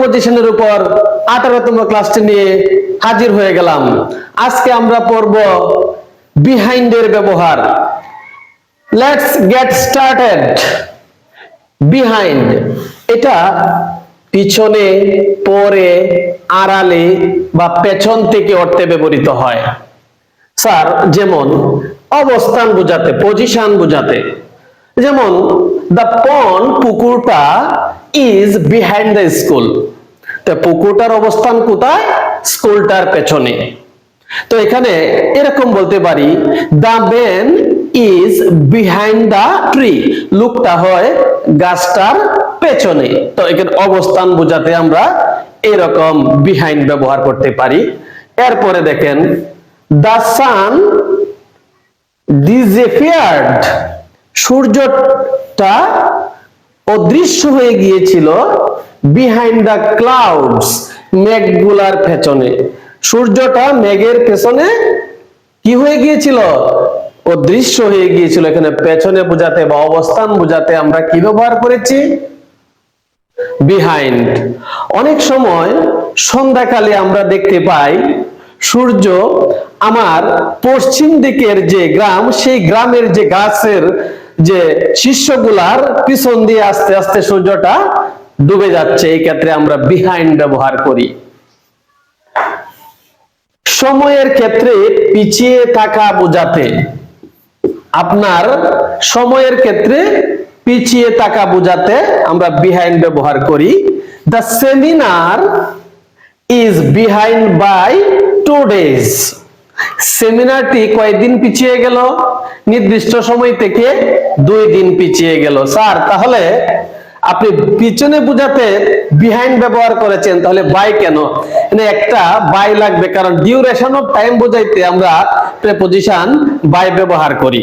প্রেপোজিশনের উপর 18তম ক্লাসটি নিয়ে হাজির হয়ে গেলাম। আজকে আমরা পড়ব বিহাইন্ডের ব্যবহার। Let's get started. বিহাইন্ড এটা পিছনে, পরে, আড়ালে বা পেছন থেকে অর্থে ব্যবহৃত হয়। স্যার, যেমন অবস্থান বোঝাতে, পজিশন বোঝাতে। যেমন দ্য পন্ড, পুকুরটা ইজ বিহাইন্ড দ্য স্কুল। তো পুকুরটার অবস্থান কোথায়? স্কুলটার পেছনে। তো এখানে এরকম বলতে পারি the man is behind the tree. লোকটা হয় গাছটার পেছনে। তো এখানে অবস্থান বোঝাতে আমরা এরকম বিহাইন্ড ব্যবহার করতে পারি। এরপরে দেখেন দ্য সান ডিসঅ্যাপিয়ার্ড। সূর্যটা অদৃশ্য হয়ে গিয়েছিল বিহাইন্ড দ্য ক্লাউডস। মেঘগুলার পেছনে। সূর্যটা মেঘের পেছনে কি হয়ে গিয়েছিল? অদৃশ্য হয়ে গিয়েছিল। এখানে পেছনে বোঝাতে বা অবস্থান বোঝাতে আমরা কি ব্যবহার করেছি? বিহাইন্ড। অনেক সময় সন্ধ্যাকালে আমরা দেখতে পাই সূর্য আমার পশ্চিম দিকের যে গ্রাম, সেই গ্রামের যে গাছের যে শীর্ষগুলার পিছন দিয়ে আস্তে আস্তে সূর্যটা ডুবে যাচ্ছে। এই ক্ষেত্রে আমরা বিহাইন্ড ব্যবহার করি। সময়ের ক্ষেত্রে পিছিয়ে থাকা বোঝাতে, আপনার সময়ের ক্ষেত্রে পিছিয়ে থাকা বোঝাতে আমরা বিহাইন্ড ব্যবহার করি। The seminar is behind by 2 days। সেমিনারটি কয়েকদিন পিছিয়ে গেল? নির্দিষ্ট সময় থেকে 2 দিন পিছিয়ে গেল। স্যার, তাহলে আপনি পিছনে বোঝাতে বিহাইন্ড ব্যবহার করেছেন, তাহলে বাই কেন? একটা বাই লাগবে, কারণ ডিউরেশন অফ টাইম বোঝাইতে আমরা প্রেপোজিশন বাই ব্যবহার করি।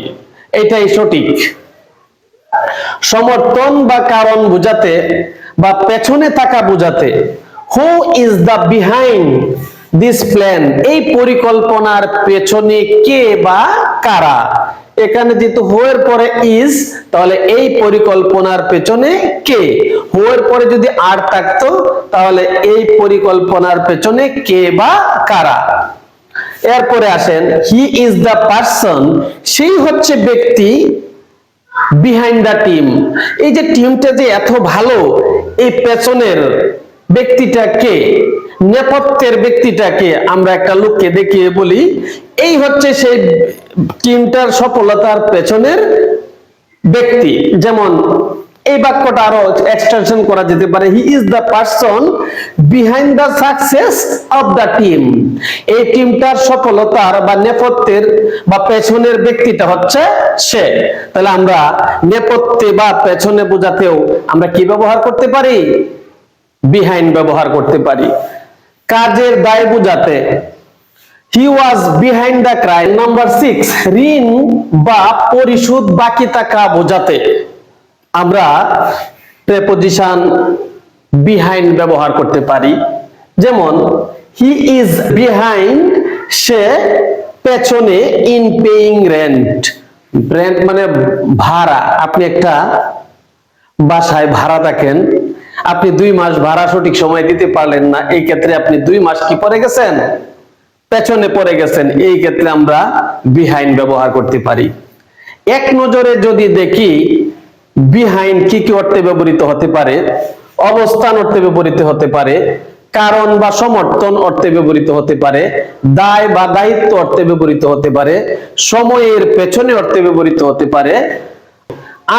এটাই সঠিক। সমর্থন বা কারণ বোঝাতে বা পেছনে থাকা বোঝাতে who is the behind this plan. এই পরিকল্পনার পেছনে কে বা কারা? এখানে যেহেতু হু এর পরে ইজ, তাহলে এই পরিকল্পনার পেছনে কে? হু এর পরে যদি আর থাকতো তাহলে এই পরিকল্পনার পেছনে কে বা কারা? এরপরে আসেন হি ইজ দ্য পারসন। সেই হচ্ছে ব্যক্তি বিহাইন্ড দ্য টিম। এই যে টিমটা যে এত ভালো, এই পেছনের ব্যক্তিটা কে? নেপথ্যের ব্যক্তিটা কে? আমরা একটা লোককে দেখিয়ে বলি এই হচ্ছে সেই টিমটার সফলতার পেছনের ব্যক্তি। যেমন এই বাক্যটা আরো এক্সটেনশন করা যেতে পারে, he is the person behind the success of the team. এই টিমটার সফলতার বা নেপথ্যের বা পেছনের ব্যক্তিটা হচ্ছে সে। তাহলে আমরা নেপথ্যে বা পেছনে বোঝাতেও আমরা কি ব্যবহার করতে পারি? বিহাইন্ড ব্যবহার করতে পারি। কাজের দায় বোঝাতে হি ওয়াজ বিহাইন্ড দ্য ক্রাইম। নাম্বার 6 ঋণ বা পরিশোধ বাকি থাকা বোঝাতে আমরা প্রেপোজিশন বিহাইন্ড ব্যবহার করতে পারি। যেমন হি ইজ বিহাইন্ড, সে পেছনে, ইন পেইং রেন্ট। রেন্ট মানে ভাড়া। আপনি একটা বাসায় ভাড়া থাকেন, আপনি 2 মাস ভাড়া সঠিক সময় দিতে পারলেন না, এই ক্ষেত্রে আপনি 2 মাস কি পড়ে গেছেন? পেছনে পড়ে গেছেন। এই ক্ষেত্রে আমরা বিহাইন্ড ব্যবহার করতে পারি। এক নজরে যদি দেখি বিহাইন্ড কি কি অর্থে ব্যবহৃত হতে পারে? অবস্থান অর্থে ব্যবহৃত হতে পারে, কারণ বা সমর্থন অর্থে ব্যবহৃত হতে পারে, দায় বা দায়িত্ব অর্থে ব্যবহৃত হতে পারে, সময়ের পেছনে অর্থে ব্যবহৃত হতে পারে,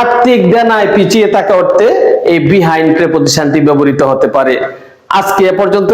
আর্থিক দেনায় পিছিয়ে থাকা অর্থে এই বিহাইন্ড প্রেপোজিশনটি ব্যবহৃত হতে পারে। আজকে এ পর্যন্ত।